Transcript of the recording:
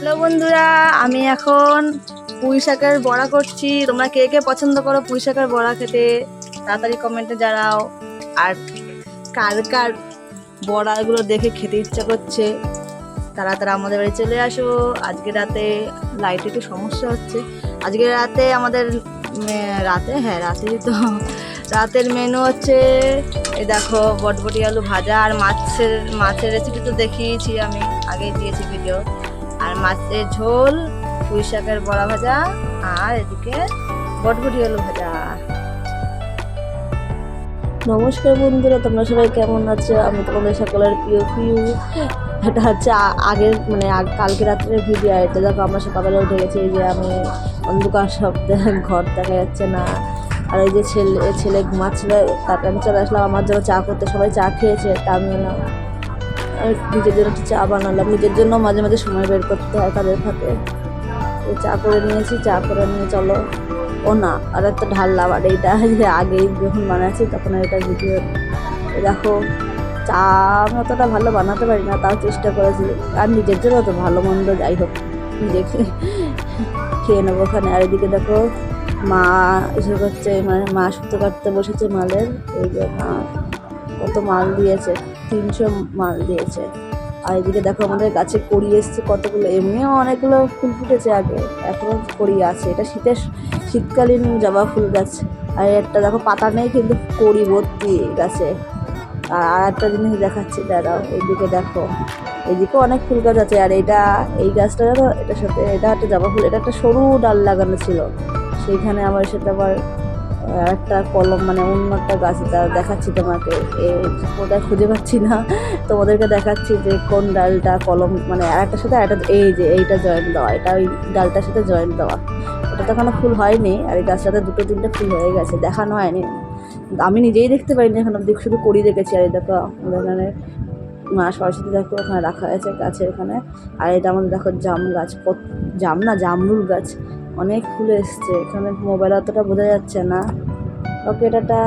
Hello বন্ধুরা, আমি এখন পুঁই শাকের বড়া করছি। তোমরা কে কে পছন্দ করো পুঁই শাকের বড়া খেতে? তাড়াতাড়ি কমেন্টে জানাও। আর কার কার বড়াগুলো দেখে খেতে ইচ্ছা করছে তারা তারা আমাদের বাড়ি চলে আসো। আজকে রাতে লাইটে একটু সমস্যা হচ্ছে। আজকে রাতে আমাদের রাতেই তো রাতের মেনু হচ্ছে এই দেখো, বটবটি আলু ভাজা আর মাছের রেসিপি তো দেখিয়েছি, আমি আগেই দিয়েছি ভিডিও। আর মাছের ঝোল, পুঁই শাকের বড়া ভাজা, আর এদিকে বটবটি আলু ভাজা। নমস্কার বন্ধুরা, তোমরা সবাই কেমন আছো? আমি তোমাদের সকলের প্রিয় প্রিয়। এটা হচ্ছে আগের কালকে রাত্রের ভিডিও। এটা দেখো আমরা সকালবেলা উঠে গেছি, এই যে আমি অন্ধকার শব্দে ঘর দেখা যাচ্ছে না। আর এই যে ছেলে ঘুমাচ্ছিল, তারপরে আমি চলে আসলাম আমার জন্য চা করতে। সবাই চা খেয়েছে, তা আমিও না নিজের জন্য একটু চা বানালাম। নিজের জন্য মাঝে মাঝে সময় বের করতে হয় কাজের ফাঁকে। চা করে নিয়েছি, চা করে নিয়ে চলো। ও না, আর একটা ঢাললাম। আর এইটা যে আগেই যখন বানাচ্ছি তখন এটা ভিডিও। দেখো, চা আমি অতটা ভালো বানাতে পারি না, তাও চেষ্টা করেছি। আর নিজের জন্য তো ভালো মন্দ যাই হোক নিজে খেয়ে নেবো ওখানে। আর এদিকে দেখো মা এসে করছে, মা সুতো কাটতে বসেছে মালের। এই যে মা কত মাল দিয়েছে, 300 মাল দিয়েছে। আর এদিকে দেখো আমাদের গাছে কড়ি এসছে কতগুলো। এমনিও অনেকগুলো ফুল ফুটেছে আগে, এখনও কড়ি আছে। এটা শীতকালীন জবা ফুল গাছ। আর একটা দেখো পাতা নেই, কিন্তু কড়ি ভর্তি গাছে। আর একটা জিনিস দেখাচ্ছি, দাঁড়াও। এইদিকে দেখো, এইদিকে অনেক ফুল গাছ আছে। আর এই গাছটা দেখো, এটার সাথে এটা একটা জবা ফুল, এটা একটা সরু ডাল লাগানো ছিল। সেইখানে আমার সাথে আবার একটা কলম, অন্য একটা গাছ, তা দেখাচ্ছি তোমাকে। ওটা খুঁজে পাচ্ছি না, তোমাদেরকে দেখাচ্ছি যে কোন ডালটা কলম, আরেকটার সাথে একটা, এই যে এইটা জয়েন্ট দেওয়া, এটা ওই ডালটার সাথে জয়েন্ট দেওয়া। ওটা তো এখনো ফুল হয়নি। আর এই গাছটাতে 2-3টে ফুল হয়ে গেছে, দেখানো হয়নি। আমি নিজেই দেখতে পাইনি এখন অব্দি, শুধু করি দেখেছি। আর এই দেখো আমাদের এখানে মা সরস্বতী দেখো ওখানে রাখা হয়েছে গাছের এখানে। আর এটা আমাদের দেখো জাম গাছ, জামরুল গাছ, অনেক ফুল এসছে এখানে। মোবাইল অতটা বোঝা যাচ্ছে না। ওকে, টাটা।